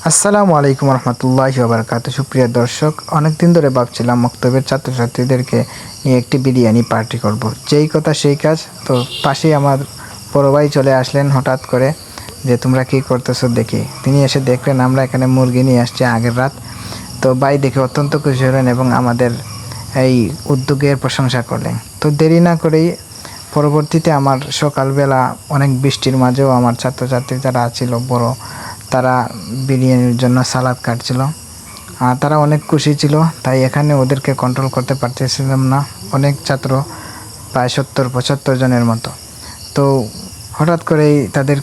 আসসালামু আলাইকুম রহমতুল্লাহি ওয়া বারাকাতুহু। সুপ্রিয় দর্শক, অনেক দিন ধরে ভাবছিলাম মক্তবের ছাত্রছাত্রীদেরকে নিয়ে একটি বিরিয়ানি পার্টি করব। যেই কথা সেই কাজ। তো পাশেই আমার বড় ভাই চলে আসলেন হঠাৎ করে, যে তোমরা কী করতেছো দেখি। তিনি এসে দেখলেন আমরা এখানে মুরগি নিয়ে আসছি আগের রাত। তো ভাই দেখে অত্যন্ত খুশি হলেন এবং আমাদের এই উদ্যোগের প্রশংসা করলেন। তো দেরি না করেই পরবর্তীতে আমার সকালবেলা অনেক বৃষ্টির মাঝেও আমার ছাত্রছাত্রী যারা ছিল বড়, তারা বিরিয়ানির জন্য সালাদ কাটছিল। আর তারা অনেক খুশি ছিল, তাই এখানে ওদেরকে কন্ট্রোল করতে পারতেছিলাম না। অনেক ছাত্র, প্রায় 70-75 জনের মতো। তো হঠাৎ করেই তাদের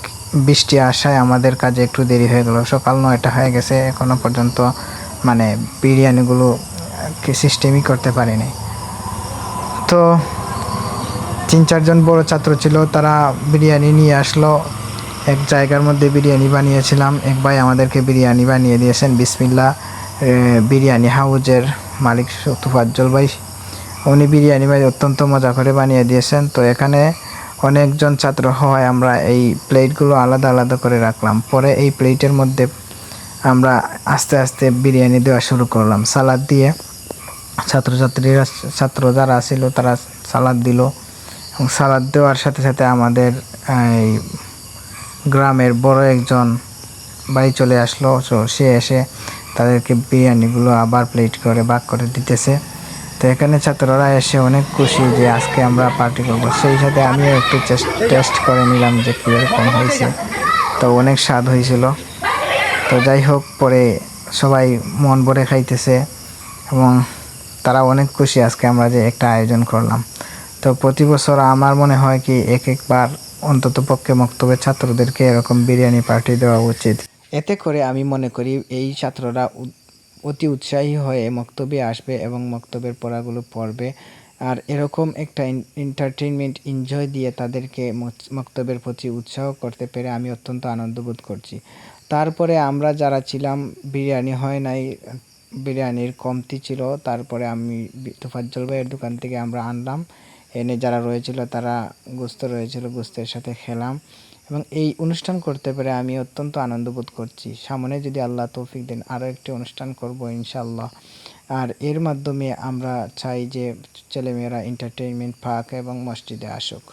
বৃষ্টি আসায় আমাদের কাজে একটু দেরি হয়ে গেল। সকাল 9টা হয়ে গেছে, এখনও পর্যন্ত বিরিয়ানিগুলো সিস্টেমই করতে পারিনি। তো 3-4 জন বড় ছাত্র ছিল, তারা বিরিয়ানি নিয়ে আসলো। এক জায়গার মধ্যে বিরিয়ানি বানিয়েছিলাম, এক ভাই আমাদেরকে বিরিয়ানি বানিয়ে দিয়েছেন। বিসমিল্লাহ বিরিয়ানি হাউজের মালিক তোফাজ্জল ভাই, উনি বিরিয়ানি ভাই অত্যন্ত মজা করে বানিয়ে দিয়েছেন। তো এখানে অনেকজন ছাত্র হওয়ায় আমরা এই প্লেটগুলো আলাদা আলাদা করে রাখলাম। পরে এই প্লেটের মধ্যে আমরা আস্তে আস্তে বিরিয়ানি দেওয়া শুরু করলাম সালাদ দিয়ে। ছাত্র যারা ছিল তারা সালাদ দিল, এবং সালাদ দেওয়ার সাথে সাথে আমাদের এই গ্রামের বড় একজন ভাই চলে আসলো। সে এসে তাদেরকে বিরিয়ানিগুলো আবার প্লেট করে ভাগ করে দিতেছে। তো এখানে ছাত্ররা এসে অনেক খুশি যে আজকে আমরা পার্টি করব। সেই সাথে আমিও একটু টেস্ট করে নিলাম যে কীরকম হয়েছে। তো অনেক স্বাদ হয়েছিল। তো যাই হোক, পরে সবাই মন ভরে খাইতেছে এবং তারা অনেক খুশি আজকে আমরা যে একটা আয়োজন করলাম। তো প্রতি বছর আমার মনে হয় কি একবার অন্তত পক্ষে মক্তবের ছাত্রদেরকে এরকম বিরিয়ানি পার্টি দেওয়া উচিত। এতে করে আমি মনে করি এই ছাত্ররা অতি উৎসাহী হয়ে মক্তবে আসবে এবং মক্তবের পড়াগুলো পড়বে। আর এরকম একটা এন্টারটেইনমেন্ট এনজয় দিয়ে তাদেরকে মক্তবের প্রতি উৎসাহ করতে পেরে আমি অত্যন্ত আনন্দ বোধ করছি। তারপরে আমরা যারা ছিলাম, বিরিয়ানি হয় নাই, বিরিয়ানির কমতি ছিল। তারপরে আমি তোফাজ্জল ভাইয়ের দোকান থেকে আমরা আনলাম, এনে যারা রয়েছিল তারা গোস্ত রয়েছিল, গোস্তের সাথে খেলাম এবং এই অনুষ্ঠান করতে পেরে আমি অত্যন্ত আনন্দ বোধ করছি। সামনে যদি আল্লাহ তৌফিক দেন আরও একটি অনুষ্ঠান করব ইনশাআল্লাহ। আর এর মাধ্যমে আমরা চাই যে ছেলেমেয়েরা এন্টারটেইনমেন্ট পাক এবং মসজিদে আসুক।